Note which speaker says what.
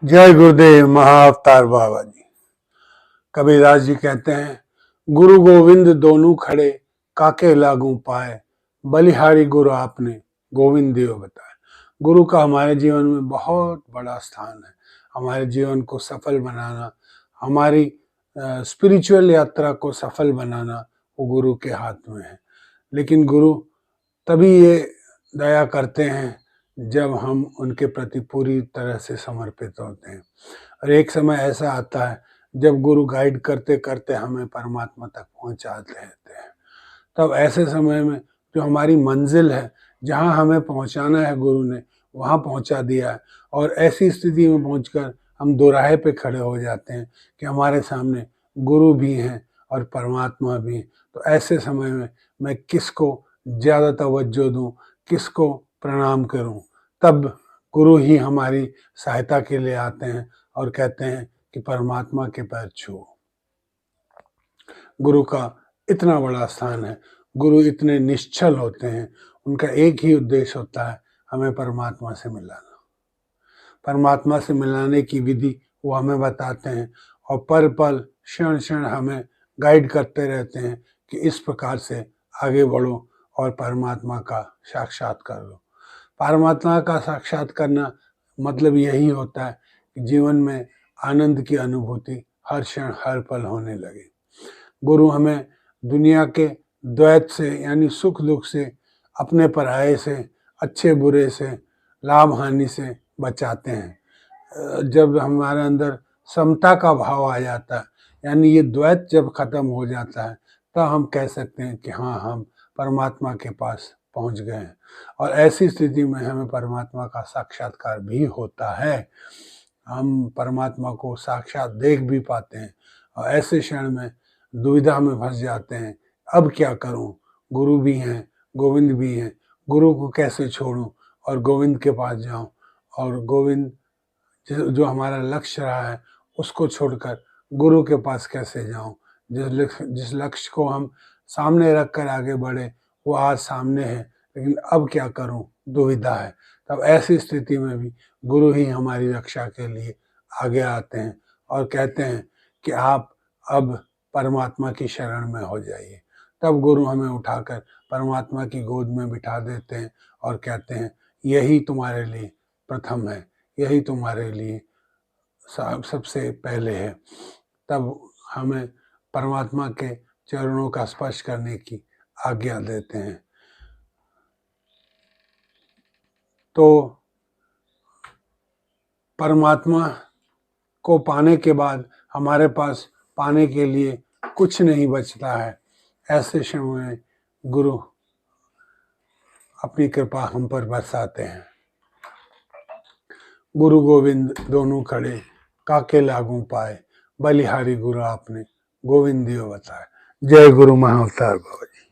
Speaker 1: जय गुरुदेव महाअवतार बाबा जी। कबीरदास जी कहते हैं, गुरु गोविंद दोनों खड़े, काके लागू पाए, बलिहारी गुरु आपने गोविंद देव बताए। गुरु का हमारे जीवन में बहुत बड़ा स्थान है। हमारे जीवन को सफल बनाना, हमारी स्पिरिचुअल यात्रा को सफल बनाना वो गुरु के हाथ में है। लेकिन गुरु तभी ये दया करते हैं जब हम उनके प्रति पूरी तरह से समर्पित होते हैं। और एक समय ऐसा आता है जब गुरु गाइड करते करते हमें परमात्मा तक पहुंचाते रहते हैं। तब ऐसे समय में जो हमारी मंजिल है, जहां हमें पहुंचाना है, गुरु ने वहां पहुंचा दिया है। और ऐसी स्थिति में पहुंचकर हम दोराहे पे खड़े हो जाते हैं कि हमारे सामने गुरु भी हैं और परमात्मा भी हैं। तो ऐसे समय में मैं किसको ज़्यादा तवज्जो दूं, किसको प्रणाम करूं? तब गुरु ही हमारी सहायता के लिए आते हैं और कहते हैं कि परमात्मा के पैर छुओ। गुरु का इतना बड़ा स्थान है। गुरु इतने निश्चल होते हैं, उनका एक ही उद्देश्य होता है, हमें परमात्मा से मिलाना। परमात्मा से मिलाने की विधि वो हमें बताते हैं और पल पल क्षण क्षण हमें गाइड करते रहते हैं कि इस प्रकार से आगे बढ़ो और परमात्मा का साक्षात्कार लो। परमात्मा का साक्षात करना मतलब यही होता है कि जीवन में आनंद की अनुभूति हर क्षण हर पल होने लगे। गुरु हमें दुनिया के द्वैत से यानी सुख दुख से, अपने पराये से, अच्छे बुरे से, लाभ हानि से बचाते हैं। जब हमारे अंदर समता का भाव आ जाता है, यानी ये द्वैत जब खत्म हो जाता है, तब हम कह सकते हैं कि हाँ, हम परमात्मा के पास पहुंच गए हैं। और ऐसी स्थिति में हमें परमात्मा का साक्षात्कार भी होता है। हम परमात्मा को साक्षात देख भी पाते हैं और ऐसे क्षण में दुविधा में फंस जाते हैं, अब क्या करूं? गुरु भी हैं, गोविंद भी हैं, गुरु को कैसे छोड़ूं और गोविंद के पास जाऊं? और गोविंद जो हमारा लक्ष्य रहा है उसको छोड़कर गुरु के पास कैसे जाऊं? जिस लक्ष्य को हम सामने रख कर आगे बढ़े वो आज सामने है, लेकिन अब क्या करूं? दुविधा है। तब ऐसी स्थिति में भी गुरु ही हमारी रक्षा के लिए आगे आते हैं और कहते हैं कि आप अब परमात्मा की शरण में हो जाइए। तब गुरु हमें उठाकर परमात्मा की गोद में बिठा देते हैं और कहते हैं, यही तुम्हारे लिए प्रथम है, यही तुम्हारे लिए सबसे पहले है। तब हमें परमात्मा के चरणों का स्पर्श करने की आज्ञा देते हैं। तो परमात्मा को पाने के बाद हमारे पास पाने के लिए कुछ नहीं बचता है। ऐसे समय में गुरु अपनी कृपा हम पर बरसाते हैं। गुरु गोविंद दोनों खड़े, काके लागू पाए, बलिहारी गुरु आपने गोविंद देव बताए। जय गुरु महाअवतार बाबा जी।